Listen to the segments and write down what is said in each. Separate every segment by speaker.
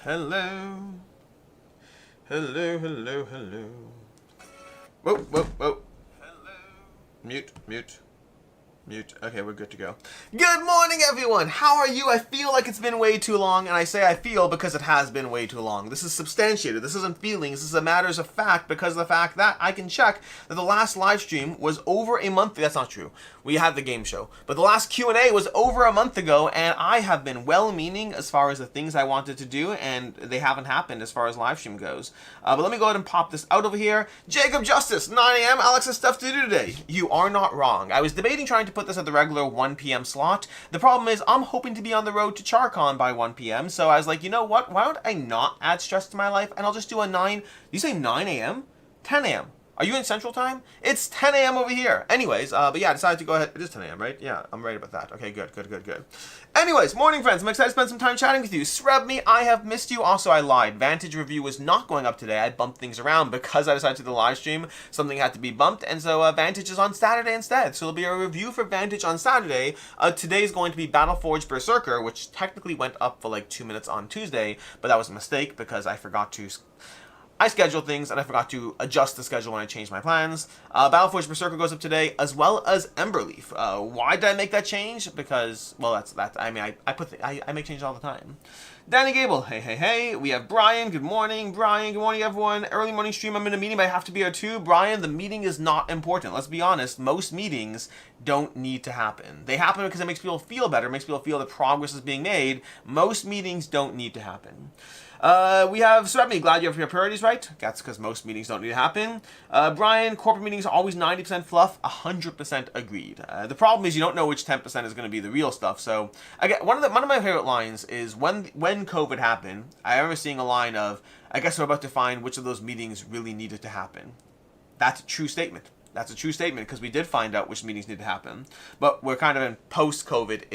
Speaker 1: Hello. Hello, hello, hello. Whoa, whoa, whoa. Hello. Mute, mute. Mute. Okay, we're good to go. Good morning, everyone! How are you? I feel like it's been way too long, and I say I feel because it has been way too long. This is substantiated. This isn't feelings. This is a matters of fact because of the fact that I can check that the last live stream was over a month. That's not true. We had the game show. But the last Q&A was over a month ago, and I have been well-meaning as far as the things I wanted to do, and they haven't happened as far as live stream goes. But let me go ahead and pop this out over here. Jacob Justice, 9 a.m. Alex has stuff to do today. You are not wrong. I was debating trying to put this at the regular 1 p.m. slot. The problem is I'm hoping to be on the road to Charcon by 1 p.m. So I was like, you know what? Why don't I not add stress to my life and I'll just do a 9. You say 9 a.m.? 10 a.m. Are you in Central Time? It's 10 a.m. over here. Anyways, but yeah, I decided to go ahead. It is 10 a.m., right? Yeah, I'm right about that. Okay, good, good, good, good. Anyways, morning, friends. I'm excited to spend some time chatting with you. Sreb me, I have missed you. Also, I lied. Vantage review was not going up today. I bumped things around because I decided to do the live stream. Something had to be bumped, and so Vantage is on Saturday instead. So there'll be a review for Vantage on Saturday. Today's going to be Battleforged Berserker, which technically went up for like 2 minutes on Tuesday, but that was a mistake because I forgot to... I scheduled things and I forgot to adjust the schedule when I changed my plans. Battleforged Berserker goes up today, as well as Emberleaf. Why did I make that change? Because, well, that's I mean, I make changes all the time. Danny Gable, hey, hey, hey. We have Brian, good morning. Brian, good morning, everyone. Early morning stream, I'm in a meeting, but I have to be here too. Brian, the meeting is not important. Let's be honest, most meetings don't need to happen. They happen because it makes people feel better, it makes people feel that progress is being made. Most meetings don't need to happen. We have Sreb, glad you have your priorities right. That's because most meetings don't need to happen. Brian, corporate meetings are always 90% fluff, 100% agreed. The problem is you don't know which 10% is going to be the real stuff. So again, one of my favorite lines is when COVID happened, I remember seeing a line of, I guess we're about to find which of those meetings really needed to happen. That's a true statement. That's a true statement because we did find out which meetings need to happen. But we're kind of in post-COVID,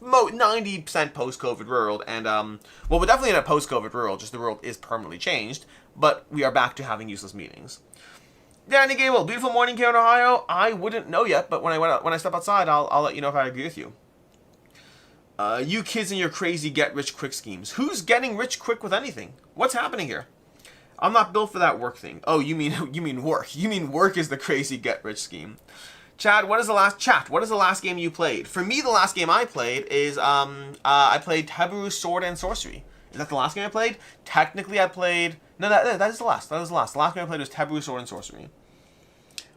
Speaker 1: 90% post-COVID world. And, well, we're definitely in a post-COVID world, just the world is permanently changed. But we are back to having useless meetings. Danny Gable, beautiful morning here in Ohio. I wouldn't know yet, but when I step outside, I'll let you know if I agree with you. You kids and your crazy get-rich-quick schemes. Who's getting rich quick with anything? What's happening here? I'm not built for that work thing. Oh, you mean work. You mean work is the crazy get-rich scheme. Chad, what is the last game you played? For me, the last game I played is, I played Tabu Sword and Sorcery. Is that the last game I played? Technically, I played... No, that is the last. That is the last. The last game I played was Tabu Sword and Sorcery.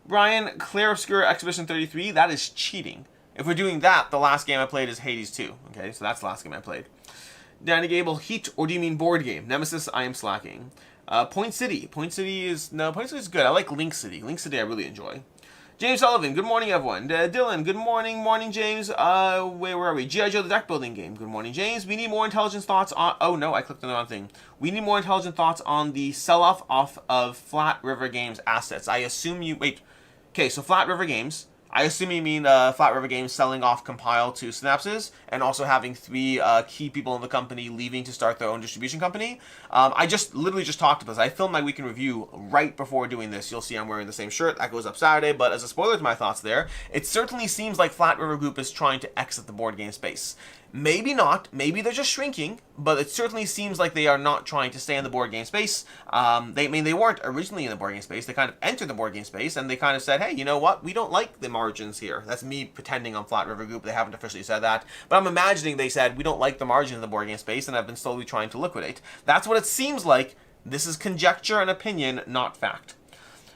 Speaker 1: Brian, Clear Obscure Expedition 33. That is cheating. If we're doing that, the last game I played is Hades 2. Okay, so that's the last game I played. Danny Gable, Heat, or do you mean board game? Nemesis, I am slacking. Point City. Point City is good. I like Link City. Link City I really enjoy. James Sullivan, good morning, everyone. Dylan, good morning. Morning, James. Where are we? G.I. Joe, the deck building game. Good morning, James. We need more intelligent thoughts on... Oh, no, I clicked on the wrong thing. We need more intelligent thoughts on the sell-off of Flat River Games assets. I assume you... Wait. Okay, so Flat River Games... I assume you mean Flat River Games selling off Compile to Synapses and also having 3 key people in the company leaving to start their own distribution company. I literally just talked about this. I filmed my weekend review right before doing this. You'll see I'm wearing the same shirt. That goes up Saturday, but as a spoiler to my thoughts there, it certainly seems like Flat River Group is trying to exit the board game space. Maybe not. Maybe they're just shrinking, but it certainly seems like they are not trying to stay in the board game space. They weren't originally in the board game space. They kind of entered the board game space, and they kind of said, hey, you know what? We don't like the margins here. That's me pretending on Flat River Group. They haven't officially said that, but I'm imagining they said, we don't like the margins in the board game space, and have been slowly trying to liquidate. That's what it seems like. This is conjecture and opinion, not fact.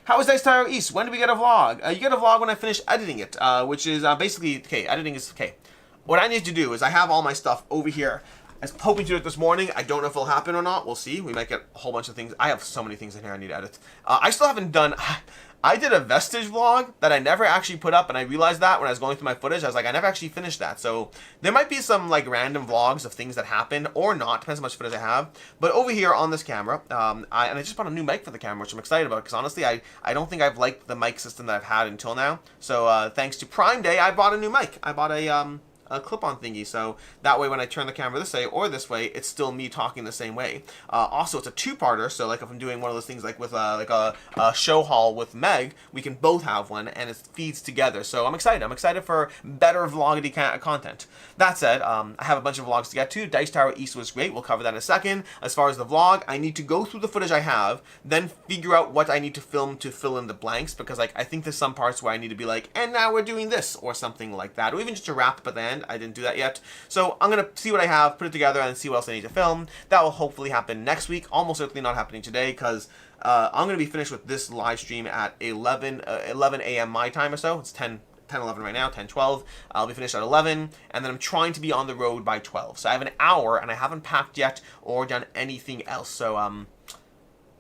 Speaker 1: How is Dice Tyro East? When do we get a vlog? You get a vlog when I finish editing it, which is basically, okay, editing is, okay. What I need to do is I have all my stuff over here. I was hoping to do it this morning. I don't know if it'll happen or not. We'll see. We might get a whole bunch of things. I have so many things in here I need to edit. I still haven't done... I did a Vestige vlog that I never actually put up, and I realized that when I was going through my footage. I was like, I never actually finished that. So there might be some like random vlogs of things that happen or not. Depends how much footage I have. But over here on this camera, I just bought a new mic for the camera, which I'm excited about because honestly, I don't think I've liked the mic system that I've had until now. So thanks to Prime Day, I bought a new mic. I bought a clip-on thingy, so that way when I turn the camera this way or this way, it's still me talking the same way. Also, it's a two-parter, so like if I'm doing one of those things like with like a show haul with Meg, we can both have one, and it feeds together. So I'm excited. I'm excited for better vloggedy content. That said, I have a bunch of vlogs to get to. Dice Tower East was great. We'll cover that in a second. As far as the vlog, I need to go through the footage I have, then figure out what I need to film to fill in the blanks, because like I think there's some parts where I need to be like, and now we're doing this, or something like that, or even just a wrap up at the end. I didn't do that yet. So I'm going to see what I have, put it together, and see what else I need to film. That will hopefully happen next week. Almost certainly not happening today, because I'm going to be finished with this live stream at 11 a.m. my time or so. It's 10:11 right now, 10:12. I'll be finished at 11, and then I'm trying to be on the road by 12. So I have an hour, and I haven't packed yet or done anything else. So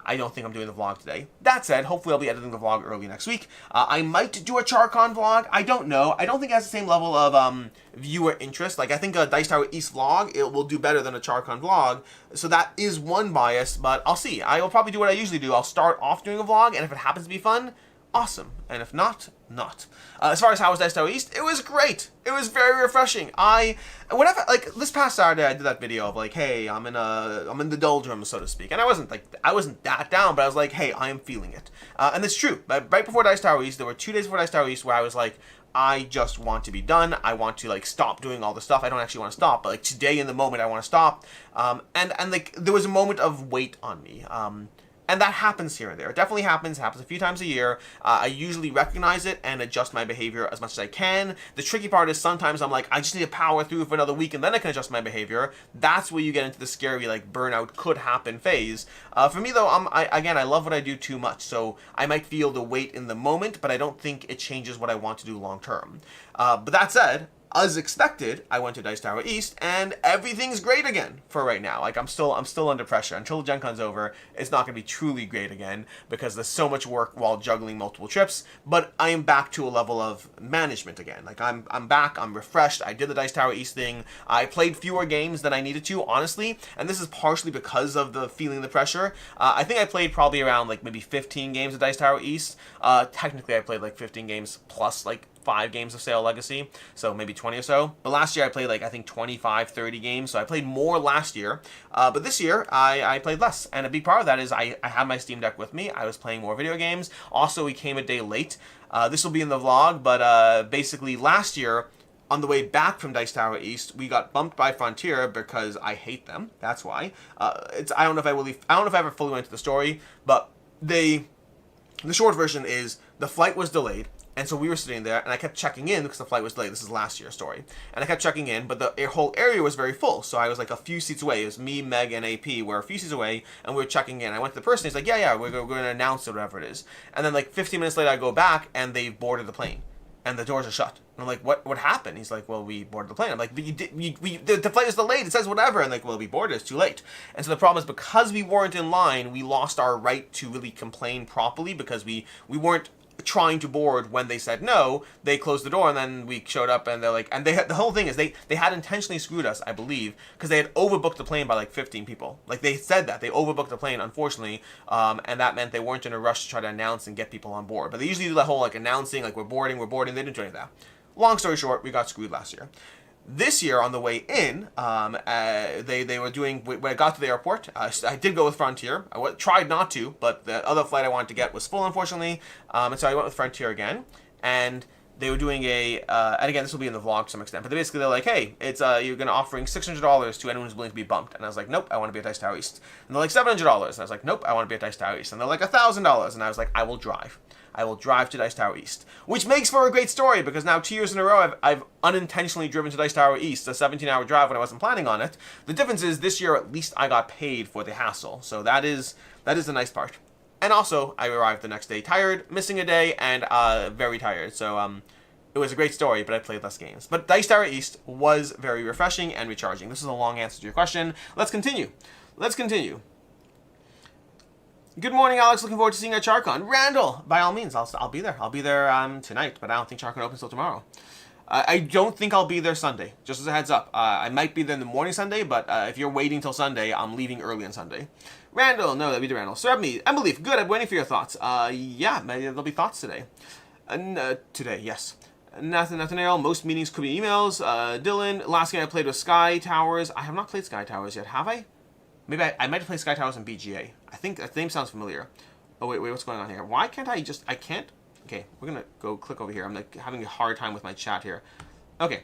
Speaker 1: I don't think I'm doing the vlog today. That said, hopefully I'll be editing the vlog early next week. I might do a Charcon vlog. I don't know. I don't think it has the same level of viewer interest. Like, I think a Dice Tower East vlog, it will do better than a Charcon vlog. So that is one bias, but I'll see. I will probably do what I usually do. I'll start off doing a vlog, and if it happens to be fun, awesome. And if not, not. As far as how was Dice Tower East, it was great. It was very refreshing. Whenever, like, this past Saturday, I did that video of like, hey, I'm in the doldrums, so to speak. And I wasn't that down, but I was like, hey, I am feeling it. And it's true. Right before Dice Tower East, there were 2 days before Dice Tower East where I was like, I just want to be done. I want to like stop doing all the stuff. I don't actually want to stop, but like today in the moment, I want to stop. And like there was a moment of weight on me. And that happens here and there. It definitely happens. It happens a few times a year. I usually recognize it and adjust my behavior as much as I can. The tricky part is sometimes I'm like, I just need to power through for another week and then I can adjust my behavior. That's where you get into the scary, like, burnout could happen phase. For me, though, I love what I do too much. So I might feel the weight in the moment, but I don't think it changes what I want to do long term. But that said, as expected, I went to Dice Tower East, and everything's great again for right now. Like, I'm still under pressure. Until Gen Con's over, it's not going to be truly great again, because there's so much work while juggling multiple trips, but I am back to a level of management again. Like, I'm back, I'm refreshed, I did the Dice Tower East thing, I played fewer games than I needed to, honestly, and this is partially because of the feeling the pressure. I think I played probably around, like, maybe 15 games of Dice Tower East. Technically, I played, like, 15 games plus, like, 5 games of Sail Legacy, so maybe 20 or so. But last year I played like, I think 25, 30 games, so I played more last year. But this year I played less, and a big part of that is I had my Steam Deck with me. I was playing more video games. Also, we came a day late. This will be in the vlog, but basically last year, on the way back from Dice Tower East, we got bumped by Frontier because I hate them. That's why. I don't know if I ever fully went into the story, but the short version is the flight was delayed. And so we were sitting there, and I kept checking in because the flight was delayed. This is last year's story. And I kept checking in, but the whole area was very full. So I was like a few seats away. It was me, Meg, and AP were a few seats away, and we were checking in. I went to the person. He's like, yeah, we're going to announce it, whatever it is. And then like 15 minutes later, I go back, and they've boarded the plane. And the doors are shut. And I'm like, what happened? He's like, well, we boarded the plane. I'm like, but the flight is delayed. It says whatever. And like, well, we boarded. It's too late. And so the problem is because we weren't in line, we lost our right to really complain properly because we weren't trying to board when they said no. They closed the door, and then we showed up, and they're like, and the whole thing is they had intentionally screwed us, I believe, because they had overbooked the plane by like 15 people. Like, they said that they overbooked the plane, unfortunately, and that meant they weren't in a rush to try to announce and get people on board. But they usually do that whole like announcing, like, we're boarding. They didn't do any of that. Long story short, we got screwed last year. This year, on the way in, they were doing, when I got to the airport, I did go with Frontier. I tried not to, but the other flight I wanted to get was full, unfortunately, and so I went with Frontier again, and they were doing and again, this will be in the vlog to some extent, but basically they're like, hey, it's you're going to offering $600 to anyone who's willing to be bumped, and I was like, nope, I want to be at Dice Tower East, and they're like $700, and I was like, nope, I want to be at Dice Tower East, and they're like $1,000, and I was like, I will drive to Dice Tower East. Which makes for a great story, because now 2 years in a row, I've unintentionally driven to Dice Tower East, a 17-hour drive when I wasn't planning on it. The difference is, this year, at least I got paid for the hassle. So that is the nice part. And also, I arrived the next day tired, missing a day, and very tired. So, it was a great story, but I played less games. But Dice Tower East was very refreshing and recharging. This is a long answer to your question. Let's continue. Good morning, Alex. Looking forward to seeing you at Charcon. Randall, by all means, I'll be there. I'll be there tonight, but I don't think Charcon opens till tomorrow. I don't think I'll be there Sunday, just as a heads up. I might be there in the morning Sunday, but if you're waiting till Sunday, I'm leaving early on Sunday. Randall, no, that'd be the Randall. Serve me. Unbelief, good. I'm waiting for your thoughts. Yeah, maybe there'll be thoughts today. Today, yes. Nathaniel, most meetings could be emails. Dylan, last game I played was Sky Towers. I have not played Sky Towers yet, have I? Maybe I might have played Sky Towers in BGA. I think that name sounds familiar. Oh, wait, what's going on here? Why can't I just... I can't... Okay, we're going to go click over here. I'm like having a hard time with my chat here. Okay.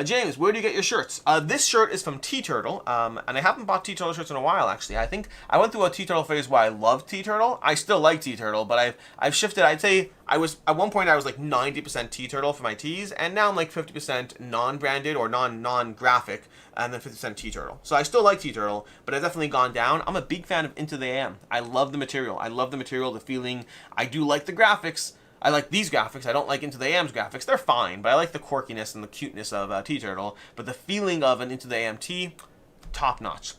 Speaker 1: James, where do you get your shirts? This shirt is from T-Turtle, and I haven't bought T-Turtle shirts in a while, actually. I think I went through a T-Turtle phase where I loved T-Turtle. I still like T-Turtle, but I've shifted. I'd say at one point I was like 90% T-Turtle for my tees, and now I'm like 50% non-branded or non-graphic, and then 50% T-Turtle. So I still like T-Turtle, but I've definitely gone down. I'm a big fan of Into the AM. I love the material. The feeling. I do like the graphics. I like these graphics. I don't like Into the AM's graphics. They're fine, but I like the quirkiness and the cuteness of T-Turtle. But the feeling of an Into the AM tee, top notch.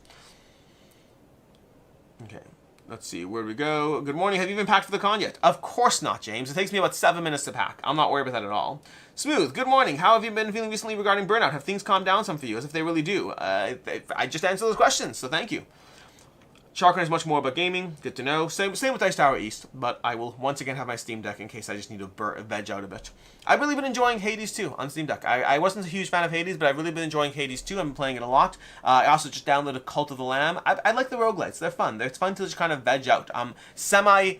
Speaker 1: Okay, let's see. Where do we go? Good morning. Have you been packed for the con yet? Of course not, James. It takes me about 7 minutes to pack. I'm not worried about that at all. Smooth. Good morning. How have you been feeling recently regarding burnout? Have things calmed down some for you, as if they really do? I just answered those questions, so thank you. Charcon is much more about gaming. Good to know. Same with Dice Tower East, but I will once again have my Steam Deck in case I just need to veg out a bit. I've really been enjoying Hades 2 on Steam Deck. I wasn't a huge fan of Hades, but I've really been enjoying Hades 2. I've been playing it a lot. I also just downloaded Cult of the Lamb. I like the roguelites. They're fun. It's fun to just kind of veg out. I'm semi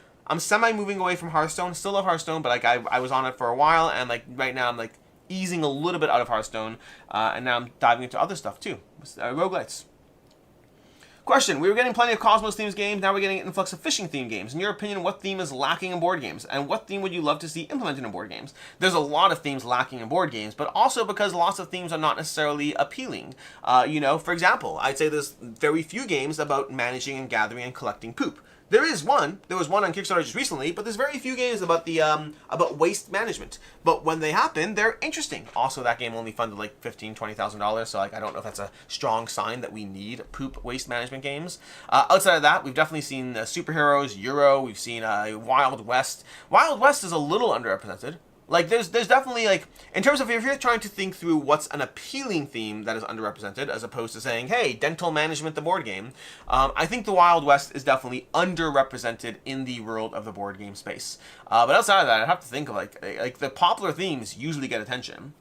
Speaker 1: moving away from Hearthstone. Still love Hearthstone, but like I was on it for a while, and like right now I'm like easing a little bit out of Hearthstone, and now I'm diving into other stuff too. Roguelites. Question, we were getting plenty of Cosmos themed games, now we're getting an influx of fishing themed games. In your opinion, what theme is lacking in board games? And what theme would you love to see implemented in board games? There's a lot of themes lacking in board games, but also because lots of themes are not necessarily appealing. For example, I'd say there's very few games about managing and gathering and collecting poop. There was one on Kickstarter just recently, but there's very few games about about waste management. But when they happen, they're interesting. Also, that game only funded like $15,000-$20,000, so like I don't know if that's a strong sign that we need poop waste management games. Outside of that, we've definitely seen Superheroes, Euro. We've seen Wild West. Wild West is a little underrepresented. Like, there's definitely, like, in terms of if you're trying to think through what's an appealing theme that is underrepresented, as opposed to saying, hey, dental management, the board game, I think the Wild West is definitely underrepresented in the world of the board game space. But outside of that, I'd have to think of, like the popular themes usually get attention.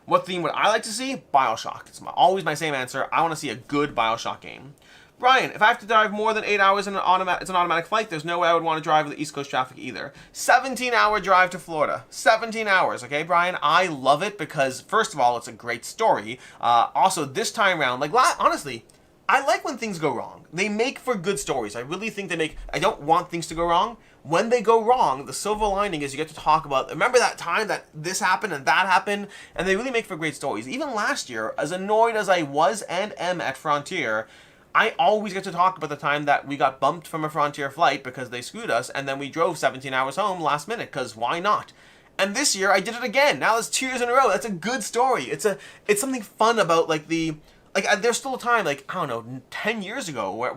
Speaker 1: What theme would I like to see? BioShock. It's always my same answer. I want to see a good BioShock game. Brian, if I have to drive more than 8 hours in it's an automatic flight, there's no way I would want to drive with the East Coast traffic either. 17-hour drive to Florida. 17 hours, okay, Brian? I love it because, first of all, it's a great story. Also, this time around, like, honestly, I like when things go wrong. They make for good stories. I really think I don't want things to go wrong. When they go wrong, the silver lining is you get to talk about, remember that time that this happened and that happened? And they really make for great stories. Even last year, as annoyed as I was and am at Frontier, I always get to talk about the time that we got bumped from a Frontier flight because they screwed us, and then we drove 17 hours home last minute, because why not? And this year, I did it again. Now it's 2 years in a row. That's a good story. It's something fun about, like, there's still a time, like, I don't know, 10 years ago, where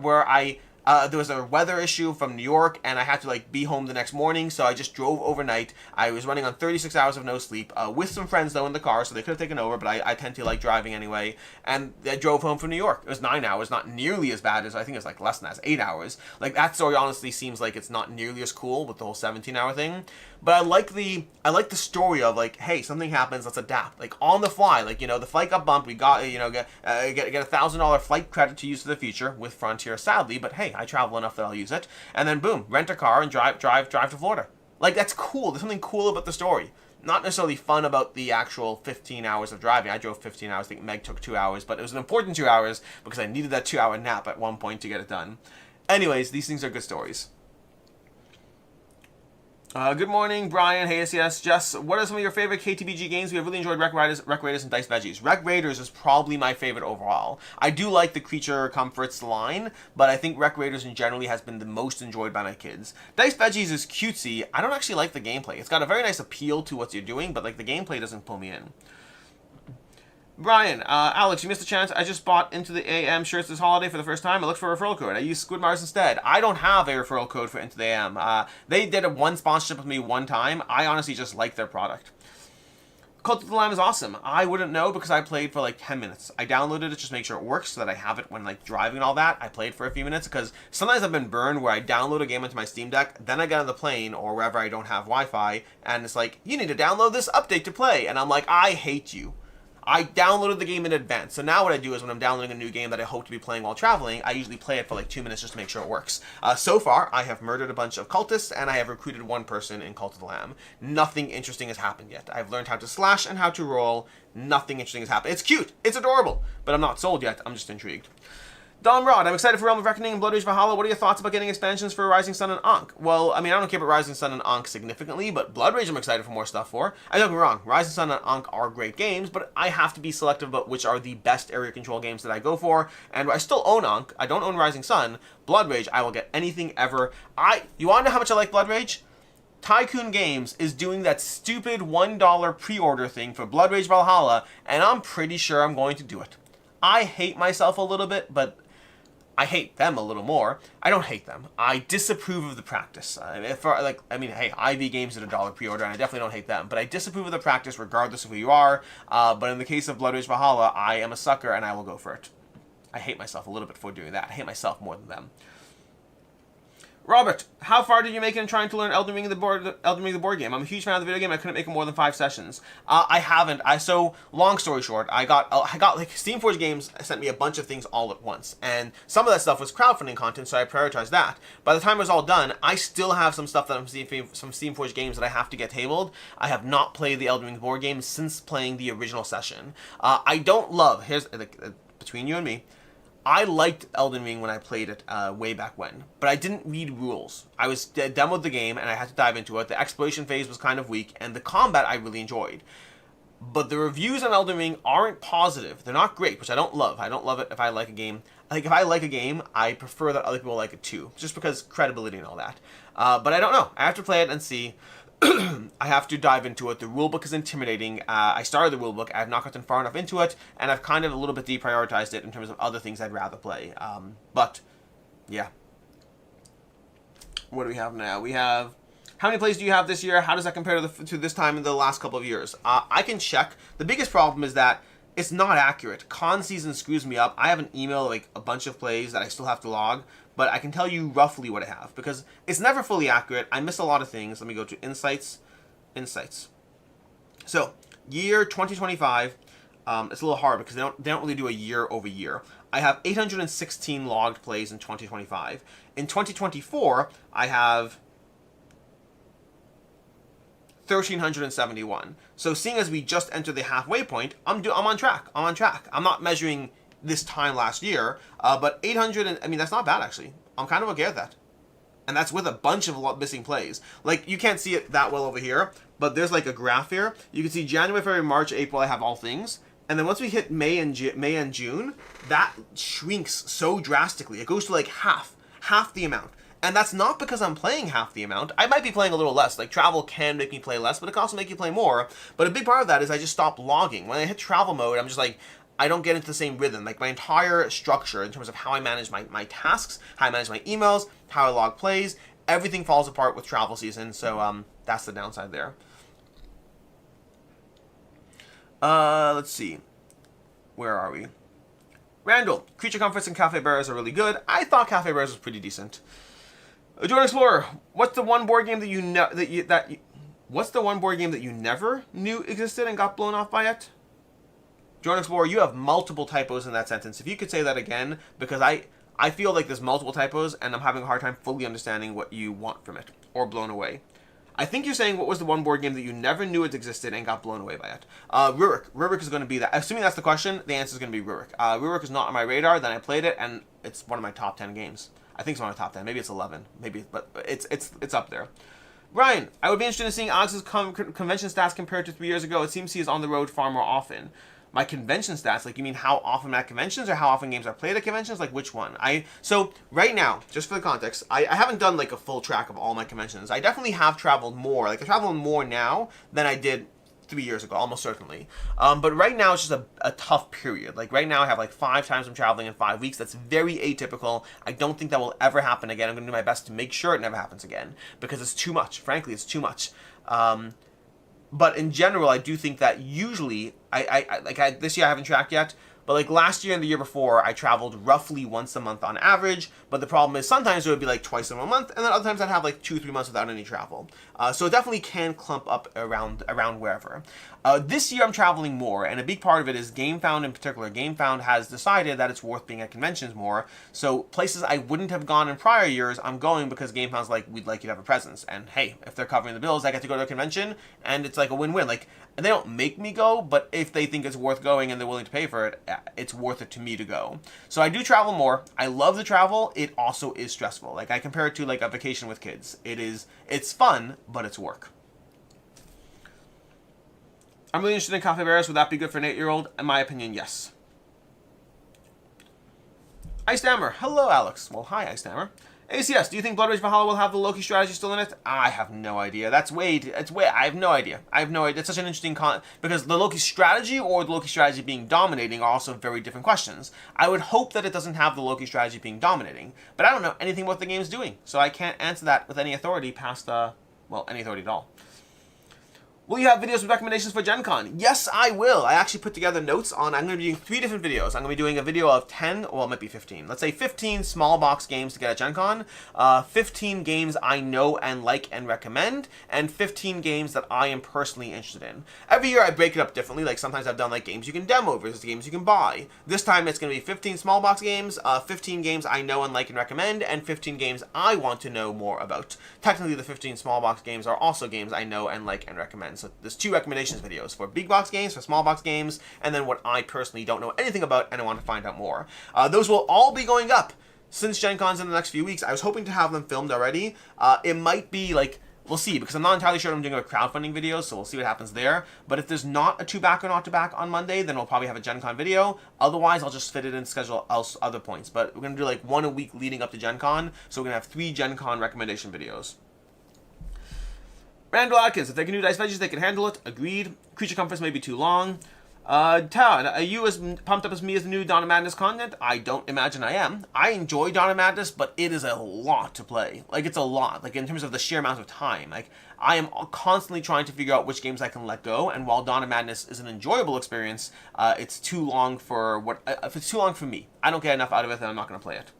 Speaker 1: there was a weather issue from New York, and I had to, like, be home the next morning, so I just drove overnight. I was running on 36 hours of no sleep, with some friends, though, in the car, so they could have taken over, but I tend to like driving anyway, and I drove home from New York. It was 9 hours, not nearly as bad as, I think it was, like, less than that, 8 hours. Like, that story honestly seems like it's not nearly as cool with the whole 17-hour thing, but I like the story of, like, hey, something happens, let's adapt. Like, on the fly, like, the flight got bumped, we got, get a $1,000 flight credit to use for the future with Frontier, sadly, but hey, I travel enough that I'll use it, and then boom, rent a car and drive to Florida. Like, that's cool. There's something cool about the story. Not necessarily fun about the actual 15 hours of driving. I drove 15 hours. I think Meg took 2 hours, but it was an important 2 hours because I needed that 2-hour nap at one point to get it done. Anyways, these things are good stories. Good morning, Brian. Hey, SES. Jess, what are some of your favorite KTBG games? We have really enjoyed Wreck Raiders, and Dice Veggies. Wreck Raiders is probably my favorite overall. I do like the Creature Comforts line, but I think Wreck Raiders in generally has been the most enjoyed by my kids. Dice Veggies is cutesy. I don't actually like the gameplay. It's got a very nice appeal to what you're doing, but like the gameplay doesn't pull me in. Brian, Alex, you missed a chance. I just bought Into the AM shirts this holiday for the first time. I looked for a referral code. I used Squidmars instead. I don't have a referral code for Into the AM. They did one sponsorship with me one time. I honestly just like their product. Cult of the Lamb is awesome. I wouldn't know because I played for like 10 minutes. I downloaded it just to make sure it works so that I have it when like driving and all that. I played for a few minutes because sometimes I've been burned where I download a game onto my Steam Deck, then I get on the plane or wherever I don't have Wi-Fi, and it's like, you need to download this update to play. And I'm like, I hate you. I downloaded the game in advance. So now what I do is when I'm downloading a new game that I hope to be playing while traveling, I usually play it for like 2 minutes just to make sure it works. So far, I have murdered a bunch of cultists, and I have recruited one person in Cult of the Lamb. Nothing interesting has happened yet. I've learned how to slash and how to roll. Nothing interesting has happened. It's cute. It's adorable. But I'm not sold yet. I'm just intrigued. Don Rod, I'm excited for Realm of Reckoning and Blood Rage Valhalla. What are your thoughts about getting expansions for Rising Sun and Ankh? Well, I mean, I don't care about Rising Sun and Ankh significantly, but Blood Rage I'm excited for more stuff for. I don't get me wrong, Rising Sun and Ankh are great games, but I have to be selective about which are the best area control games that I go for, and I still own Ankh. I don't own Rising Sun. Blood Rage, I will get anything ever. You want to know how much I like Blood Rage? Tycoon Games is doing that stupid $1 pre-order thing for Blood Rage Valhalla, and I'm pretty sure I'm going to do it. I hate myself a little bit, but I hate them a little more. I don't hate them. I disapprove of the practice. Hey, IV Games did $1 pre-order, and I definitely don't hate them. But I disapprove of the practice regardless of who you are. But in the case of Blood Rage Valhalla, I am a sucker, and I will go for it. I hate myself a little bit for doing that. I hate myself more than them. Robert, how far did you make it in trying to learn Elden Ring the board game? I'm a huge fan of the video game. I couldn't make it more than 5 sessions. I haven't. So long story short, I got like Steamforge Games sent me a bunch of things all at once, and some of that stuff was crowdfunding content, so I prioritized that. By the time it was all done, I still have some stuff that some Steamforge Games that I have to get tabled. I have not played the Elden Ring board game since playing the original session. I don't love. Between you and me, I liked Elden Ring when I played it way back when, but I didn't read rules. I demoed the game and I had to dive into it. The exploration phase was kind of weak, and the combat I really enjoyed. But the reviews on Elden Ring aren't positive. They're not great, which I don't love. I don't love it if I like a game. Like, if I like a game, I prefer that other people like it too, just because credibility and all that. But I don't know. I have to play it and see. I have to dive into it. The rulebook is intimidating. I started the rulebook. I have not gotten far enough into it, and I've kind of a little bit deprioritized it in terms of other things I'd rather play. But, yeah. What do we have now? We have... How many plays do you have this year? How does that compare to this time in the last couple of years? I can check. The biggest problem is that it's not accurate. Con season screws me up. I have an email, like a bunch of plays that I still have to log, but I can tell you roughly what I have because it's never fully accurate. I miss a lot of things. Let me go to Insights. So, year 2025, it's a little hard because they don't really do a year over year. I have 816 logged plays in 2025. In 2024, I have 1,371. So seeing as we just entered the halfway point, I'm on track. I'm not measuring this time last year, but 800, that's not bad actually. I'm kind of okay with that. And that's with a bunch of missing plays. Like, you can't see it that well over here, but there's like a graph here. You can see January, February, March, April, I have all things. And then once we hit May and June, that shrinks so drastically. It goes to like half the amount. And that's not because I'm playing half the amount. I might be playing a little less. Like, travel can make me play less, but it can also make you play more. But a big part of that is I just stop logging. When I hit travel mode, I'm just like, I don't get into the same rhythm. Like, my entire structure in terms of how I manage my tasks, how I manage my emails, how I log plays, everything falls apart with travel season. So that's the downside there. Let's see. Where are we? Randall, Creature Comforts and Cafe Bears are really good. I thought Cafe Bears was pretty decent. Jordan Explorer, what's the one board game that you never knew existed and got blown off by it? Jordan Explorer, you have multiple typos in that sentence. If you could say that again, because I feel like there's multiple typos and I'm having a hard time fully understanding what you want from it or blown away. I think you're saying what was the one board game that you never knew it existed and got blown away by it. Rurik. Rurik is going to be that. Assuming that's the question, the answer is going to be Rurik. Rurik is not on my radar. Then I played it and it's one of my top 10 games. I think it's one of my top 10. Maybe it's 11. Maybe, but it's up there. Ryan, I would be interested in seeing Alex's convention stats compared to 3 years ago. It seems he is on the road far more often. My convention stats, like, you mean how often I'm at conventions or how often games are played at conventions? Like, which one? So right now, just for the context, I haven't done like a full track of all my conventions. I definitely have traveled more. Like, I travel more now than I did 3 years ago, almost certainly. But right now it's just a tough period. Like, right now I have like 5 times I'm traveling in 5 weeks. That's very atypical. I don't think that will ever happen again. I'm going to do my best to make sure it never happens again because it's too much. Frankly, it's too much. But in general, I do think that usually, this year I haven't tracked yet, but like last year and the year before, I traveled roughly once a month on average. But the problem is sometimes it would be like twice in a month, and then other times I'd have like 2-3 months without any travel. So it definitely can clump up around wherever. This year I'm traveling more, and a big part of it is GameFound in particular. GameFound has decided that it's worth being at conventions more. So places I wouldn't have gone in prior years, I'm going because GameFound's like, we'd like you to have a presence. And hey, if they're covering the bills, I get to go to a convention, and it's like a win-win. Like, they don't make me go, but if they think it's worth going and they're willing to pay for it, it's worth it to me to go. So I do travel more. I love the travel. It also is stressful. Like, I compare it to like a vacation with kids. It's fun, but it's work. I'm really interested in capybaras. Would that be good for an 8-year-old? In my opinion, yes. Ice Dammer. Hello, Alex. Well, hi, Ice Dammer. ACS, do you think Blood Rage Valhalla will have the Loki strategy still in it? I have no idea. I have no idea. It's such an interesting because the Loki strategy or the Loki strategy being dominating are also very different questions. I would hope that it doesn't have the Loki strategy being dominating, but I don't know anything what the game's doing, so I can't answer that with any authority past, any authority at all. Will you have videos with recommendations for Gen Con? Yes, I will. I actually put together notes on, I'm going to be doing 3 different videos. I'm going to be doing a video of 10, well, it might be 15. Let's say 15 small box games to get at Gen Con, 15 games I know and like and recommend, and 15 games that I am personally interested in. Every year I break it up differently. Like sometimes I've done like games you can demo versus games you can buy. This time it's going to be 15 small box games, 15 games I know and like and recommend, and 15 games I want to know more about. Technically the 15 small box games are also games I know and like and recommend. So there's 2 recommendations videos for big box games, for small box games, and then what I personally don't know anything about and I want to find out more. Those will all be going up since Gen Con's in the next few weeks. I was hoping to have them filmed already. It might be like, we'll see, because I'm not entirely sure I'm doing a crowdfunding video, so we'll see what happens there. But if there's not a 2-back or not to back on Monday, then we'll probably have a Gen Con video. Otherwise, I'll just fit it in schedule other points. But we're going to do like 1 a week leading up to Gen Con, so we're going to have 3 Gen Con recommendation videos. Randall Atkins, if they can do Dice Veggies, they can handle it. Agreed. Creature Comforts may be too long. Town, are you as pumped up as me as the new Dawn of Madness content? I don't imagine I am. I enjoy Dawn of Madness, but it is a lot to play. Like, it's a lot. Like, in terms of the sheer amount of time. Like, I am constantly trying to figure out which games I can let go, and while Dawn of Madness is an enjoyable experience, it's too long for if it's too long for me. I don't get enough out of it, then I'm not going to play it.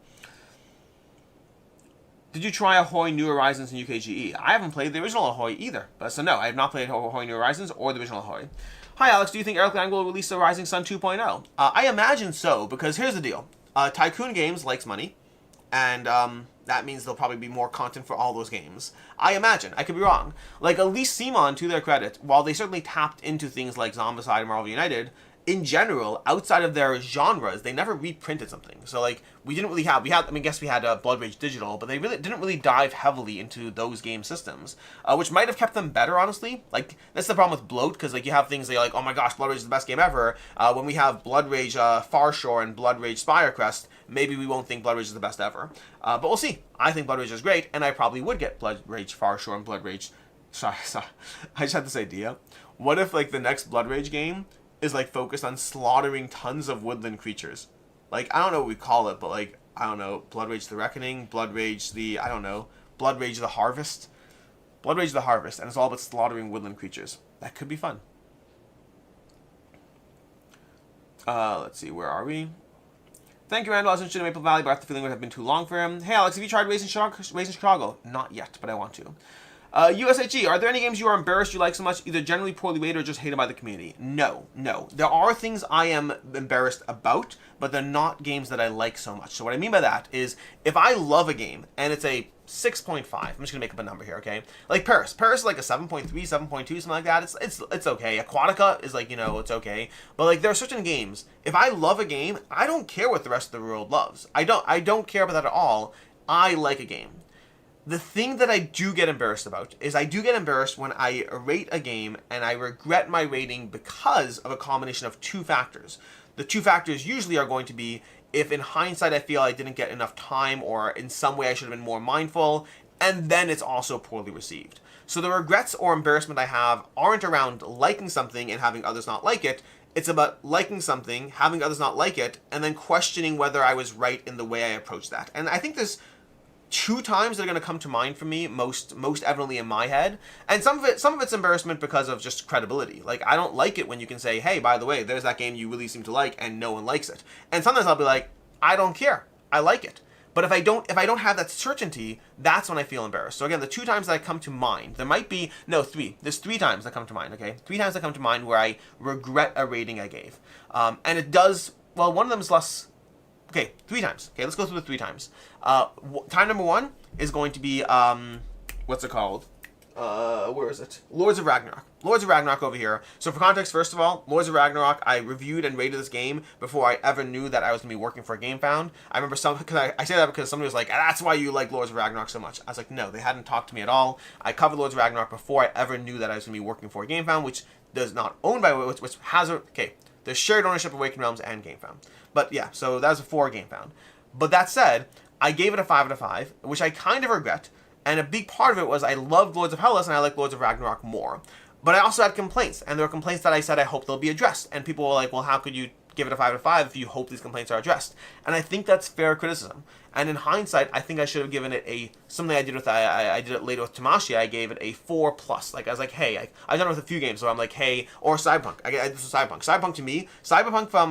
Speaker 1: Did you try Ahoy New Horizons in UKGE? I haven't played the original Ahoy either. So no, I have not played Ahoy New Horizons or the original Ahoy. Hi Alex, do you think Eric Lang will release a Rising Sun 2.0? I imagine so, because here's the deal. Tycoon Games likes money, and that means there'll probably be more content for all those games. I imagine. I could be wrong. Like, at least Simon, to their credit, while they certainly tapped into things like Zombicide and Marvel United, in general, outside of their genres, they never reprinted something. So, like, we had Blood Rage Digital, but they really didn't really dive heavily into those game systems, which might have kept them better, honestly. Like, that's the problem with Bloat, because, like, you have things that you're like, oh my gosh, Blood Rage is the best game ever. When we have Blood Rage Farshore and Blood Rage Spirecrest, maybe we won't think Blood Rage is the best ever. But we'll see. I think Blood Rage is great, and I probably would get Blood Rage Farshore and Blood Rage... Sorry. I just had this idea. What if, like, the next Blood Rage game is like focused on slaughtering tons of woodland creatures? Like, I don't know what we call it, but like, I don't know, Blood Rage the Reckoning, Blood Rage the, I don't know, Blood Rage the Harvest. Blood Rage the Harvest, and it's all about slaughtering woodland creatures. That could be fun. Let's see, where are we? Thank you, Randall. I was interested in Maple Valley, but I have the feeling it would have been too long for him. Hey, Alex, have you tried Raising Chicago? Not yet, but I want to. USHE, are there any games you are embarrassed you like so much, either generally poorly rated or just hated by the community? No. There are things I am embarrassed about, but they're not games that I like so much. So what I mean by that is, if I love a game, and it's a 6.5, I'm just going to make up a number here, okay? Like Paris is like a 7.3, 7.2, something like that. It's okay. Aquatica is like, it's okay. But like, there are certain games, if I love a game, I don't care what the rest of the world loves. I don't care about that at all. I like a game. The thing that I do get embarrassed about is I do get embarrassed when I rate a game and I regret my rating because of a combination of 2 factors. The 2 factors usually are going to be if in hindsight I feel I didn't get enough time or in some way I should have been more mindful, and then it's also poorly received. So the regrets or embarrassment I have aren't around liking something and having others not like it. It's about liking something, having others not like it, and then questioning whether I was right in the way I approached that. And I think there's two times that are going to come to mind for me most evidently in my head, and some of it's embarrassment because of just credibility. Like, I don't like it when you can say, hey, by the way, there's that game you really seem to like and no one likes it. And sometimes I'll be like, I don't care, I like it. But if I don't have that certainty, that's when I feel embarrassed. So again, the two times that come to mind, there might be, no, three. There's 3 times that come to mind, okay? 3 times that come to mind where I regret a rating I gave. And it does, well, one of them is less, okay, 3 times. Okay, let's go through the 3 times. Time number 1 is going to be, what's it called? Where is it? Lords of Ragnarok. Lords of Ragnarok over here. So for context, first of all, Lords of Ragnarok, I reviewed and rated this game before I ever knew that I was going to be working for GameFound. I remember because I say that because somebody was like, that's why you like Lords of Ragnarok so much. I was like, no, they hadn't talked to me at all. I covered Lords of Ragnarok before I ever knew that I was going to be working for GameFound, which does not own by, which has a, okay, there's shared ownership of Awakened Realms and GameFound. But yeah, so that was before GameFound. But that said, I gave it a 5 out of 5, which I kind of regret. And a big part of it was I loved Lords of Hellas and I like Lords of Ragnarok more. But I also had complaints, and there were complaints that I said I hope they'll be addressed. And people were like, well, how could you give it a 5 out of 5 if you hope these complaints are addressed? And I think that's fair criticism. And in hindsight, I think I should have given it a, something I did with, I did it later with Tamashii, I gave it a 4+. Like, I was like, hey, I've done it with a few games, so I'm like, hey, or Cyberpunk. I did this with Cyberpunk. Cyberpunk to me, Cyberpunk from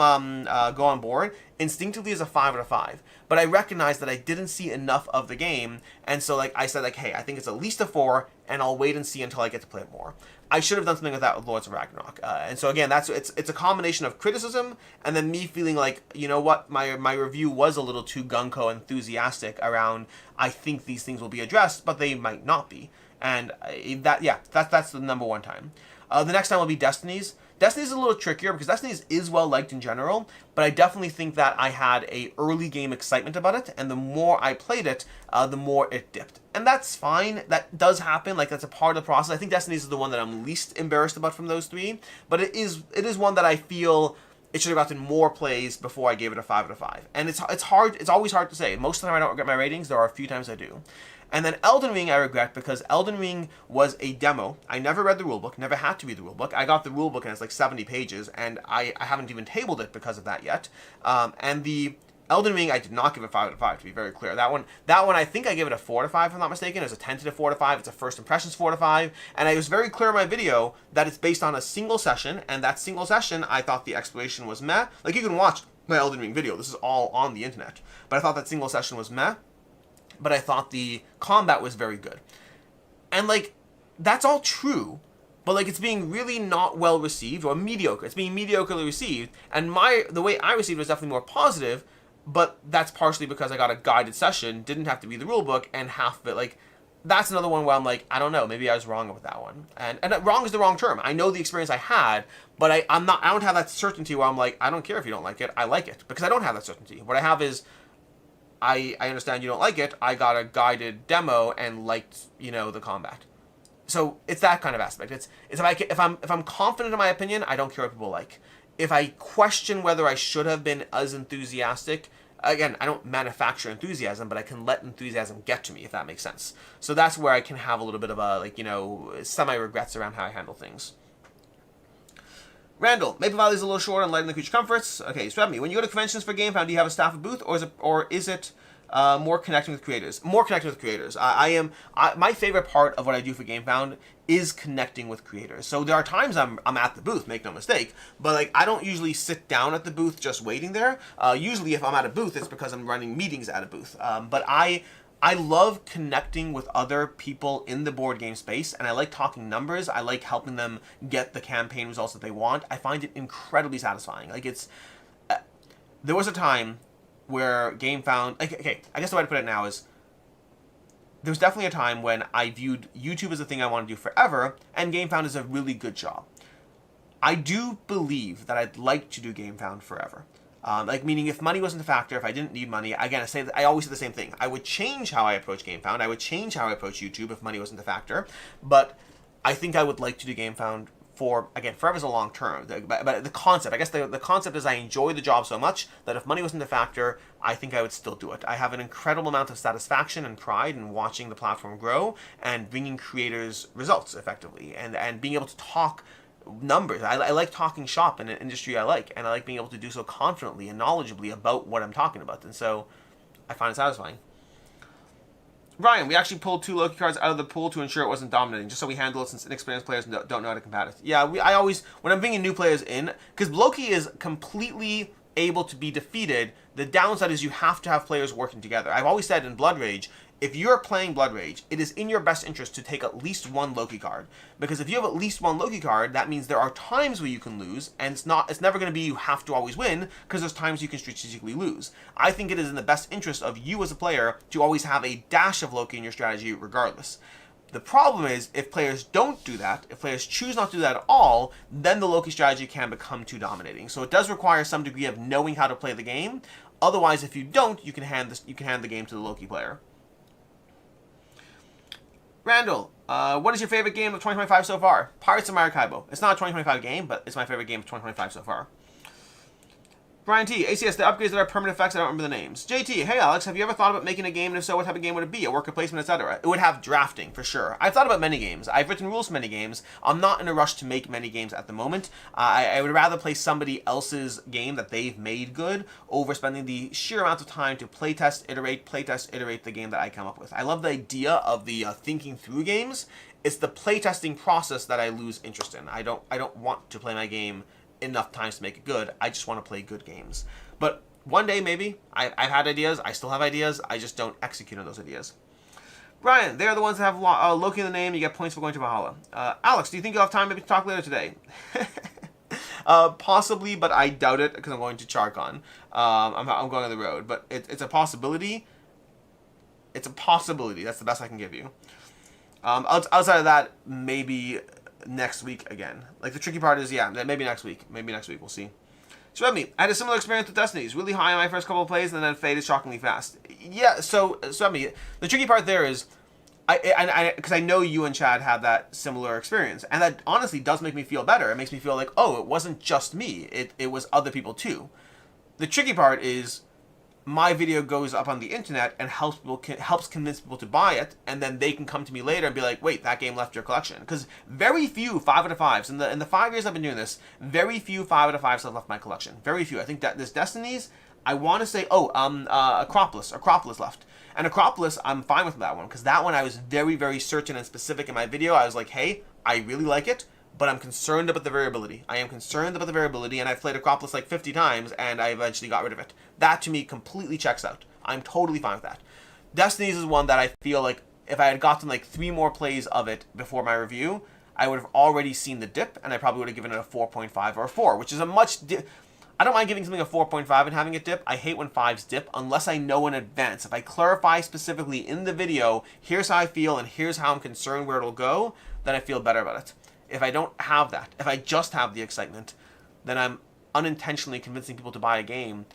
Speaker 1: Go On Board, instinctively is a 5 out of 5. But I recognized that I didn't see enough of the game, and so like I said, like, hey, I think it's at least a 4, and I'll wait and see until I get to play it more. I should have done something like that with Lords of Ragnarok. And so again, it's a combination of criticism and then me feeling like, you know what, my review was a little too gung-ho enthusiastic around, I think these things will be addressed, but they might not be. And that's the number 1 time. The next time will be Destiny's. Destiny's is a little trickier because Destiny's is well liked in general, but I definitely think that I had a early game excitement about it, and the more I played it, the more it dipped. And that's fine. That does happen. Like, that's a part of the process. I think Destiny's is the one that I'm least embarrassed about from those 3, but it is one that I feel it should have gotten more plays before I gave it a 5 out of 5. And it's hard. It's always hard to say. Most of the time I don't regret my ratings. There are a few times I do. And then Elden Ring I regret because Elden Ring was a demo. I never read the rulebook, never had to read the rulebook. I got the rulebook and it's like 70 pages, and I haven't even tabled it because of that yet. And the Elden Ring, I did not give it 5 out of 5, to be very clear. That one I think I gave it a 4 out of 5, if I'm not mistaken. It was a tentative 4 out of 5. It's a first impressions 4 out of 5. And I was very clear in my video that it's based on a single session, and that single session, I thought the exploration was meh. Like, you can watch my Elden Ring video. This is all on the internet. But I thought that single session was meh. But I thought the combat was very good. And, like, that's all true, but, like, it's being really not well received, or mediocre. It's being mediocrely received, and the way I received it was definitely more positive, but that's partially because I got a guided session, didn't have to read the rulebook, and half of it, like, that's another one where I'm like, I don't know, maybe I was wrong with that one. And wrong is the wrong term. I know the experience I had, but I don't have that certainty where I'm like, I don't care if you don't like it, I like it, because I don't have that certainty. What I have is, I understand you don't like it. I got a guided demo and liked, the combat. So it's that kind of aspect. It's if I'm confident in my opinion, I don't care what people like. If I question whether I should have been as enthusiastic, again, I don't manufacture enthusiasm, but I can let enthusiasm get to me, if that makes sense. So that's where I can have a little bit of a semi-regrets around how I handle things. Randall, Maple Valley is a little short on lighting the creature comforts. Okay, so me. When you go to conventions for GameFound, do you have a staff at booth, or is it more connecting with creators? More connecting with creators. My favorite part of what I do for GameFound is connecting with creators. So there are times I'm at the booth, make no mistake, but like I don't usually sit down at the booth just waiting there. Usually, if I'm at a booth, it's because I'm running meetings at a booth. But I love connecting with other people in the board game space, and I like talking numbers. I like helping them get the campaign results that they want. I find it incredibly satisfying. Like, it's... there was a time where GameFound... Okay, I guess the way to put it now is... there was definitely a time when I viewed YouTube as a thing I want to do forever, and GameFound is a really good job. I do believe that I'd like to do GameFound forever. Meaning if money wasn't a factor, if I didn't need money, again, I always say the same thing. I would change how I approach GameFound. I would change how I approach YouTube if money wasn't a factor. But I think I would like to do GameFound for, again, forever is a long term. But the concept, I guess the concept is I enjoy the job so much that if money wasn't a factor, I think I would still do it. I have an incredible amount of satisfaction and pride in watching the platform grow and bringing creators results effectively and being able to talk numbers. I like talking shop in an industry I like, and I like being able to do so confidently and knowledgeably about what I'm talking about, and so I find it satisfying. Ryan, we actually pulled 2 Loki cards out of the pool to ensure it wasn't dominating, just so we handle it since inexperienced players don't know how to combat it. Yeah, I always, when I'm bringing new players in, because Loki is completely able to be defeated, the downside is you have to have players working together. I've always said in Blood Rage, if you're playing Blood Rage, it is in your best interest to take at least 1 Loki card. Because if you have at least 1 Loki card, that means there are times where you can lose, and it's never going to be you have to always win, because there's times you can strategically lose. I think it is in the best interest of you as a player to always have a dash of Loki in your strategy regardless. The problem is, if players don't do that, if players choose not to do that at all, then the Loki strategy can become too dominating. So it does require some degree of knowing how to play the game. Otherwise, if you don't, you can hand the game to the Loki player. Randall, what is your favorite game of 2025 so far? Pirates of Maracaibo. It's not a 2025 game, but it's my favorite game of 2025 so far. Brian T, ACS, the upgrades that are permanent effects, I don't remember the names. JT, hey Alex, have you ever thought about making a game, and if so, what type of game would it be? A worker placement, etc.? It would have drafting, for sure. I've thought about many games. I've written rules for many games. I'm not in a rush to make many games at the moment. I would rather play somebody else's game that they've made good over spending the sheer amount of time to playtest, iterate the game that I come up with. I love the idea of the thinking through games. It's the playtesting process that I lose interest in. I don't want to play my game enough times to make it good. I just want to play good games. But one day, maybe. I've had ideas. I still have ideas. I just don't execute on those ideas. Brian, they're the ones that have Loki in the name. You get points for going to Valhalla. Alex, do you think you'll have time maybe to talk later today? Possibly, but I doubt it because I'm going to Charcon. I'm going on the road. But it's a possibility. It's a possibility. That's the best I can give you. Outside of that, maybe next week again. Like, the tricky part is, yeah, maybe next week. Maybe next week, we'll see. Shredme, I had a similar experience with Destinies. Really high on my first couple of plays, and then faded shockingly fast. Yeah, so Shredme, the tricky part there is, because I know you and Chad have that similar experience, and that honestly does make me feel better. It makes me feel like, oh, it wasn't just me. It was other people too. The tricky part is, my video goes up on the internet and helps convince people to buy it, and then they can come to me later and be like, wait, that game left your collection. Because very few 5 out of 5s, in the 5 years I've been doing this, very few 5 out of 5s have left my collection. Very few. I think that there's Destinies, I want to say, Acropolis left. And Acropolis, I'm fine with that one, because that one I was very, very certain and specific in my video. I was like, hey, I really like it, but I'm concerned about the variability. I am concerned about the variability, and I've played Acropolis like 50 times, and I eventually got rid of it. That, to me, completely checks out. I'm totally fine with that. Destinies is one that I feel like if I had gotten like 3 more plays of it before my review, I would have already seen the dip, and I probably would have given it a 4.5 or a 4, which is a much... I don't mind giving something a 4.5 and having it dip. I hate when 5s dip unless I know in advance. If I clarify specifically in the video, here's how I feel and here's how I'm concerned where it'll go, then I feel better about it. If I don't have that, if I just have the excitement, then I'm unintentionally convincing people to buy a game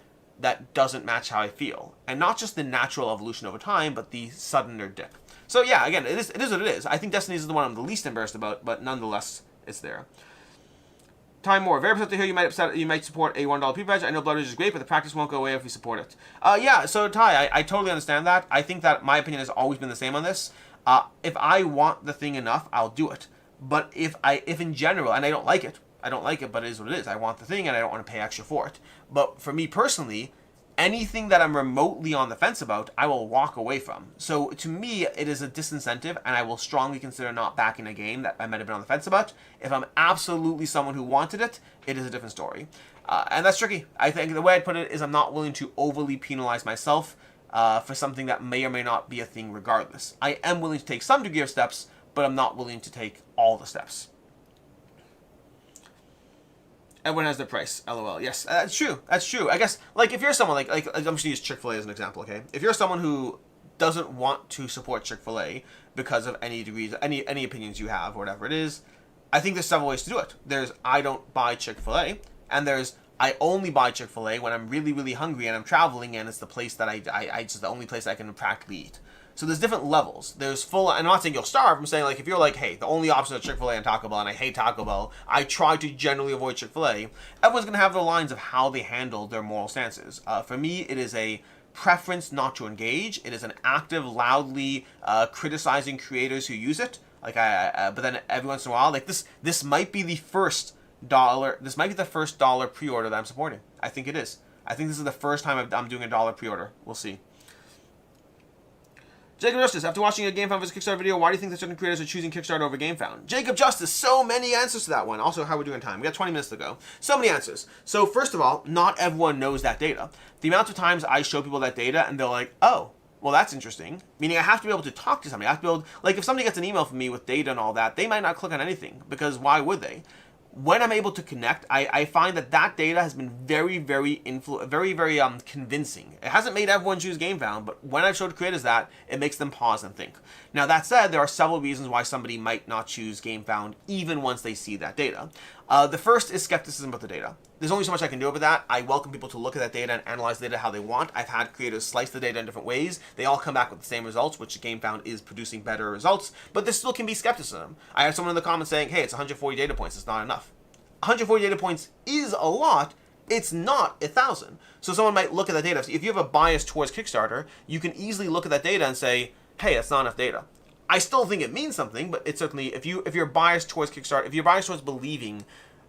Speaker 1: that doesn't match how I feel. And not just the natural evolution over time, but the suddener dip. So yeah, again, it is what it is. I think Destinies is the one I'm the least embarrassed about, but nonetheless, it's there. Time more. Very upset to hear you might support a $1 pre-pledge. I know Blood Rage is great, but the practice won't go away if we support it. Yeah, so Ty, I totally understand that. I think that my opinion has always been the same on this. If I want the thing enough, I'll do it. But if in general, and I don't like it, but it is what it is. I want the thing, and I don't want to pay extra for it. But for me personally, anything that I'm remotely on the fence about, I will walk away from. So to me, it is a disincentive, and I will strongly consider not backing a game that I might have been on the fence about. If I'm absolutely someone who wanted it, it is a different story. And that's tricky. I think the way I'd put it is I'm not willing to overly penalize myself for something that may or may not be a thing regardless. I am willing to take some degree of steps, but I'm not willing to take all the steps. Everyone has their price. LOL. Yes, that's true. That's true. I guess, like, if you're someone, like I'm just going to use Chick-fil-A as an example, okay? If you're someone who doesn't want to support Chick-fil-A because of any degrees, any opinions you have, or whatever it is, I think there's several ways to do it. There's, I don't buy Chick-fil-A, and there's, I only buy Chick-fil-A when I'm really, really hungry and I'm traveling, and it's the place that I just the only place I can practically eat. So there's different levels. There's full, I'm not saying you'll starve, I'm saying, like, if you're like, hey, the only option is Chick-fil-A and Taco Bell, and I hate Taco Bell, I try to generally avoid Chick-fil-A, everyone's going to have their lines of how they handle their moral stances. For me, it is a preference not to engage. It is an active, loudly criticizing creators who use it. Like, but then every once in a while, like, this might be the first dollar, this might be the first dollar pre-order that I'm supporting. I think it is. I think this is the first time I'm doing a dollar pre-order. We'll see. Jacob Justice, after watching a GameFound vs. Kickstarter video, why do you think that certain creators are choosing Kickstarter over GameFound? Jacob Justice, so many answers to that one. Also, how are we doing time? We got 20 minutes to go. So many answers. So first of all, not everyone knows that data. The amount of times I show people that data and they're like, oh, well, that's interesting. Meaning I have to be able to talk to somebody. I have to be able, like if somebody gets an email from me with data and all that, they might not click on anything because why would they? When I'm able to connect, I find that data has been very convincing. It hasn't made everyone choose GameFound, but when I've showed creators that, it makes them pause and think. Now that said, there are several reasons why somebody might not choose GameFound even once they see that data. The first is skepticism about the data. There's only so much I can do about that. I welcome people to look at that data and analyze the data how they want. I've had creators slice the data in different ways. They all come back with the same results, which GameFound is producing better results, but there still can be skepticism. I have someone in the comments saying, hey, it's 140 data points, it's not enough. 140 data points is a lot, it's not 1,000. So someone might look at that data. If you have a bias towards Kickstarter, you can easily look at that data and say, hey, that's not enough data. I still think it means something, but it's certainly, if you're biased towards Kickstarter, if you're biased towards believing,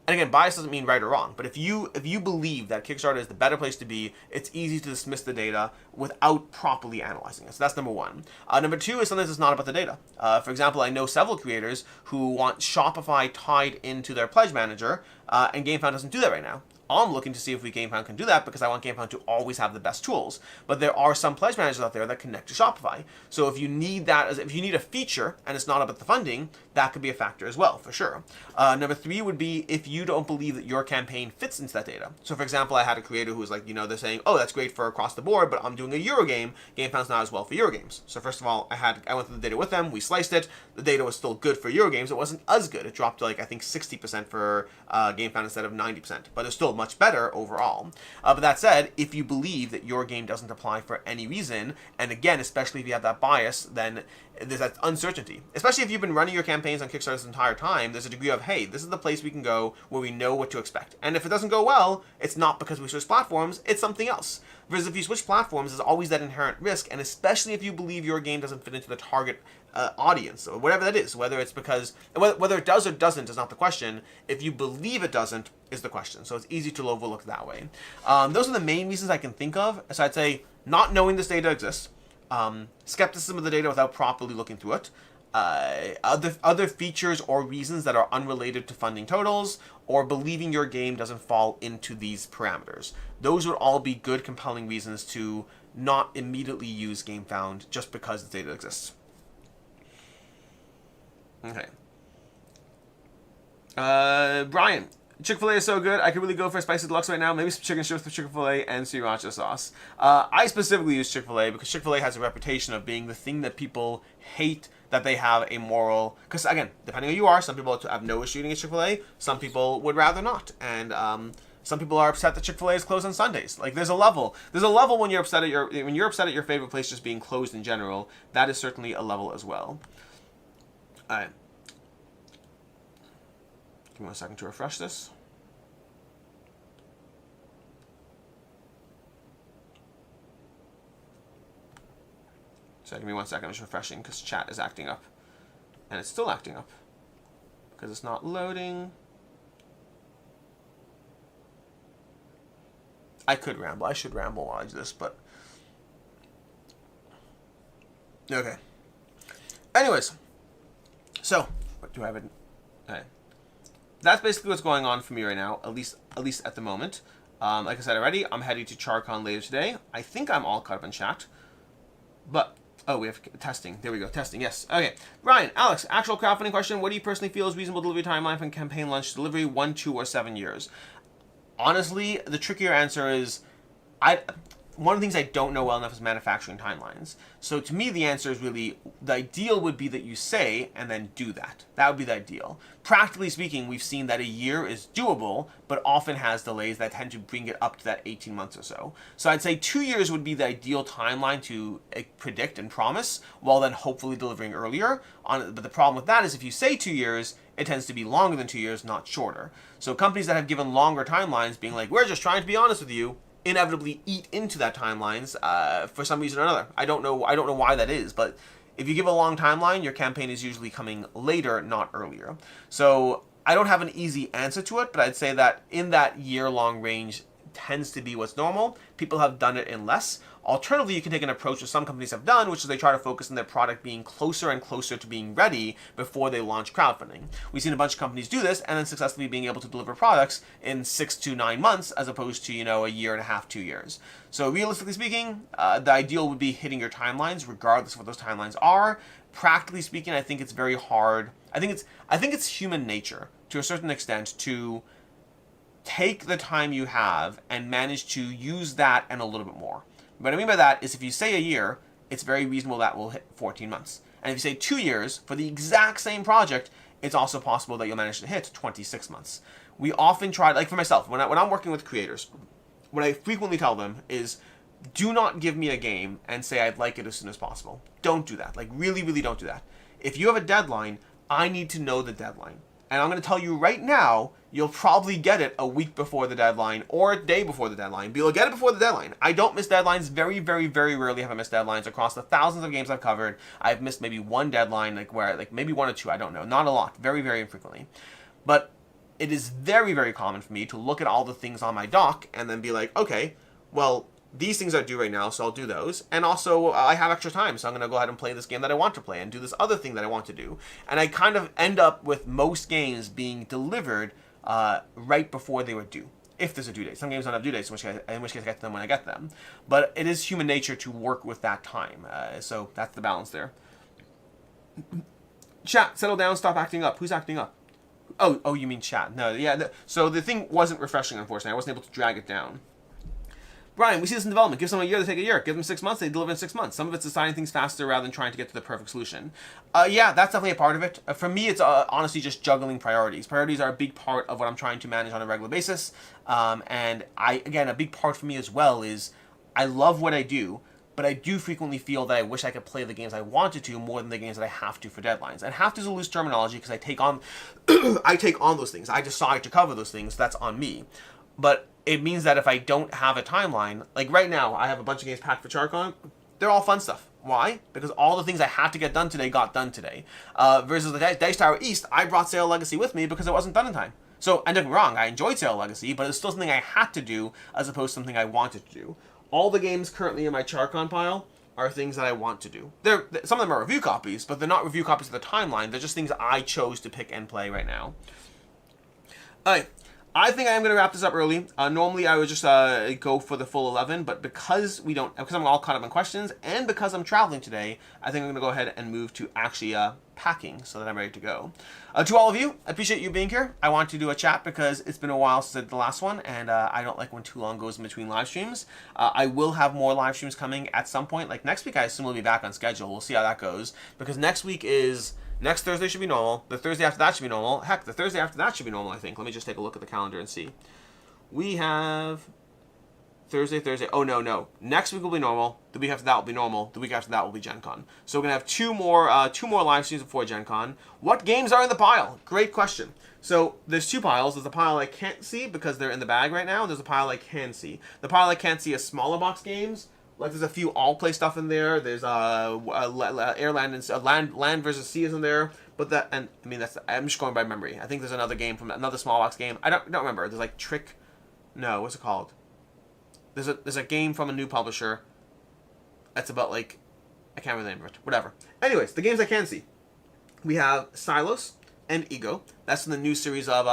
Speaker 1: and again, bias doesn't mean right or wrong, but if you believe that Kickstarter is the better place to be, it's easy to dismiss the data without properly analyzing it. So that's number one. Number two is sometimes it's not about the data. For example, I know several creators who want Shopify tied into their pledge manager, and GameFound doesn't do that right now. I'm looking to see if GameFound can do that because I want GameFound to always have the best tools. But there are some pledge managers out there that connect to Shopify. So if you need that, if you need a feature and it's not about the funding, that could be a factor as well, for sure. Number three would be if you don't believe that your campaign fits into that data. So for example, I had a creator who was like, they're saying, oh, that's great for across the board, but I'm doing a Euro game. GameFound's not as well for Euro games. So first of all, I went through the data with them. We sliced it. The data was still good for Euro games. It wasn't as good. It dropped to I think 60% for GameFound instead of 90%. But it's still much better overall. But that said, if you believe that your game doesn't apply for any reason, and again, especially if you have that bias, then there's that uncertainty. Especially if you've been running your campaigns on Kickstarter this entire time, there's a degree of, hey, this is the place we can go where we know what to expect. And if it doesn't go well, it's not because we switch platforms, it's something else. Whereas if you switch platforms, there's always that inherent risk, and especially if you believe your game doesn't fit into the target audience, or whatever that is, whether it's because, whether it does or doesn't is not the question. If you believe it doesn't is the question. So it's easy to overlook that way. Those are the main reasons I can think of. So I'd say not knowing this data exists, skepticism of the data without properly looking through it, other features or reasons that are unrelated to funding totals, or believing your game doesn't fall into these parameters. Those would all be good, compelling reasons to not immediately use GameFound just because the data exists. Okay. Brian, Chick-fil-A is so good. I could really go for a spicy deluxe right now. Maybe some chicken strips with Chick-fil-A and sriracha sauce. I specifically use Chick-fil-A because Chick-fil-A has a reputation of being the thing that people hate, that they have a moral... Because, again, depending on who you are, some people have no issue eating at Chick-fil-A. Some people would rather not. And some people are upset that Chick-fil-A is closed on Sundays. Like, there's a level. There's a level when you're upset at your favorite place just being closed in general. That is certainly a level as well. Alright. Give me 1 second to refresh this. So give me 1 second, I'm just refreshing because chat is acting up. And it's still acting up because it's not loading. I could ramble. I should ramble while I do this, but... Okay. Anyways. So, what do I have in... Okay. That's basically what's going on for me right now, at least at the moment. Like I said already, I'm heading to Charcon later today. I think I'm all caught up in chat. But, oh, we have testing. There we go, testing, yes. Okay, Ryan, Alex, actual crowdfunding question. What do you personally feel is reasonable delivery timeline from campaign launch to delivery, 1, 2, or 7 years? Honestly, the trickier answer is, one of the things I don't know well enough is manufacturing timelines. So to me, the answer is really, the ideal would be that you say and then do that. That would be the ideal. Practically speaking, we've seen that a year is doable, but often has delays that tend to bring it up to that 18 months or so. So I'd say 2 years would be the ideal timeline to predict and promise, while then hopefully delivering earlier. But the problem with that is if you say 2 years, it tends to be longer than 2 years, not shorter. So companies that have given longer timelines, being like, we're just trying to be honest with you, inevitably eat into that timelines for some reason or another. I don't know why that is, but if you give a long timeline, your campaign is usually coming later, not earlier. So I don't have an easy answer to it, but I'd say that in that year-long range tends to be what's normal. People have done it in less. Alternatively, you can take an approach that some companies have done, which is they try to focus on their product being closer and closer to being ready before they launch crowdfunding. We've seen a bunch of companies do this and then successfully being able to deliver products in 6 to 9 months as opposed to, a year and a half, 2 years. So realistically speaking, the ideal would be hitting your timelines regardless of what those timelines are. Practically speaking, I think it's very hard. I think it's human nature to a certain extent to take the time you have and manage to use that and a little bit more. What I mean by that is if you say a year, it's very reasonable that will hit 14 months. And if you say 2 years for the exact same project, it's also possible that you'll manage to hit 26 months. We often try, like for myself, when I'm working with creators, what I frequently tell them is, do not give me a game and say I'd like it as soon as possible. Don't do that. Like really, really don't do that. If you have a deadline, I need to know the deadline. And I'm going to tell you right now, you'll probably get it a week before the deadline or a day before the deadline, but you'll get it before the deadline. I don't miss deadlines. Very, very, very rarely have I missed deadlines. Across the thousands of games I've covered, I've missed maybe one deadline, like maybe 1 or 2, I don't know. Not a lot. Very, very infrequently. But it is very, very common for me to look at all the things on my dock and then be like, okay, well, these things are due right now, so I'll do those. And also, I have extra time, so I'm going to go ahead and play this game that I want to play and do this other thing that I want to do. And I kind of end up with most games being delivered right before they were due, if there's a due date. Some games don't have due dates, in which case I get to them when I get them. But it is human nature to work with that time, so that's the balance there. Chat, settle down, stop acting up. Who's acting up? Oh, you mean chat. No, yeah. So the thing wasn't refreshing, unfortunately. I wasn't able to drag it down. Brian, we see this in development. Give someone a year, they take a year. Give them 6 months, they deliver in 6 months. Some of it's deciding things faster rather than trying to get to the perfect solution. Yeah, that's definitely a part of it. For me, it's honestly just juggling priorities. Priorities are a big part of what I'm trying to manage on a regular basis. And a big part for me as well is I love what I do, but I do frequently feel that I wish I could play the games I wanted to more than the games that I have to for deadlines. And have to is a loose terminology because I take on those things. I decide to cover those things. That's on me. But it means that if I don't have a timeline, like right now, I have a bunch of games packed for Charcon. They're all fun stuff. Why? Because all the things I had to get done today got done today. Versus the Dice Tower East, I brought Sail Legacy with me because it wasn't done in time. So, and don't get me wrong, I enjoyed Sail Legacy, but it's still something I had to do as opposed to something I wanted to do. All the games currently in my Charcon pile are things that I want to do. Some of them are review copies, but they're not review copies of the timeline. They're just things I chose to pick and play right now. Alright. I think I am going to wrap this up early. Normally, I would just go for the full 11, but because I'm all caught up on questions, and because I'm traveling today, I think I'm going to go ahead and move to actually packing so that I'm ready to go. To all of you, I appreciate you being here. I want to do a chat because it's been a while since I did the last one, and I don't like when too long goes in between live streams. I will have more live streams coming at some point. Like next week, I assume we'll be back on schedule. We'll see how that goes, because next week is... Next Thursday should be normal. The Thursday after that should be normal. Heck, the Thursday after that should be normal, I think. Let me just take a look at the calendar and see. We have Thursday. Oh, no. Next week will be normal. The week after that will be normal. The week after that will be Gen Con. So we're going to have two more live streams before Gen Con. What games are in the pile? Great question. So there's two piles. There's a pile I can't see because they're in the bag right now. And there's a pile I can see. The pile I can't see is smaller box games. Like there's a few all-play stuff in there. There's land versus sea is in there. But I'm just going by memory. I think there's another game from another small box game. I don't remember. There's like Trick. No, what's it called? There's a game from a new publisher. That's about like I can't remember it. Whatever. Anyways, the games I can see. We have Silos and Ego. That's in the new series of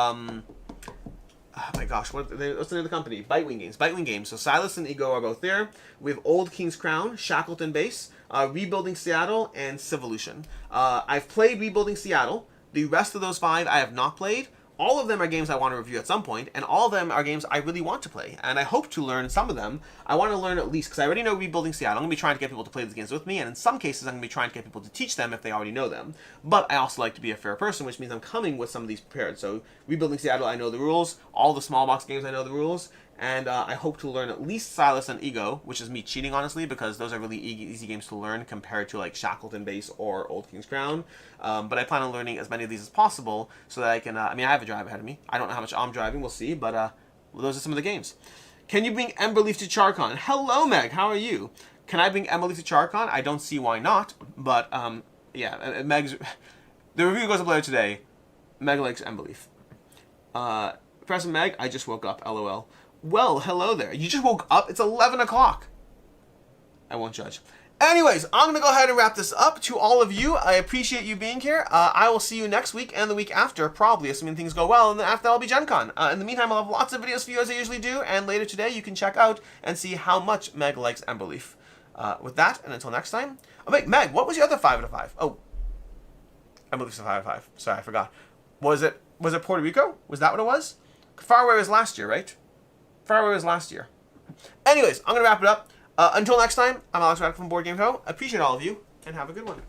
Speaker 1: oh my gosh, what's the name of the company? Bitewing Games. So Silas and Ego are both there. We have Old King's Crown, Shackleton Base, Rebuilding Seattle, and Civolution. I've played Rebuilding Seattle. The rest of those 5 I have not played. All of them are games I want to review at some point, and all of them are games I really want to play. And I hope to learn some of them. I want to learn at least, because I already know Rebuilding Seattle. I'm going to be trying to get people to play these games with me, and in some cases I'm going to be trying to get people to teach them if they already know them. But I also like to be a fair person, which means I'm coming with some of these prepared. So Rebuilding Seattle, I know the rules. All the small box games, I know the rules. And I hope to learn at least Silas and Ego, which is me cheating, honestly, because those are really easy games to learn compared to like Shackleton Base or Old King's Crown. But I plan on learning as many of these as possible so that I can, I have a drive ahead of me. I don't know how much I'm driving, we'll see, but well, those are some of the games. Can you bring Emberleaf to Charcon? Hello, Meg, how are you? Can I bring Emberleaf to Charcon? I don't see why not, but yeah, Meg's... The review goes up later today. Meg likes Emberleaf. Professor Meg, I just woke up, LOL. Well, hello there. You just woke up? It's 11 o'clock. I won't judge. Anyways, I'm going to go ahead and wrap this up. To all of you, I appreciate you being here. I will see you next week and the week after, probably, assuming things go well, and then after that will be Gen Con. In the meantime, I'll have lots of videos for you as I usually do, and later today you can check out and see how much Meg likes Ember Leaf. With that, and until next time... Oh, wait, Meg, what was your other 5 out of 5? Oh, Ember Leaf's a 5 out of 5. Sorry, I forgot. Was it Puerto Rico? Was that what it was? Faraway was last year, right? Faraway was last year. Anyways, I'm going to wrap it up. Until next time, I'm Alex Radcliffe from BoardGameCo. I appreciate all of you, and have a good one.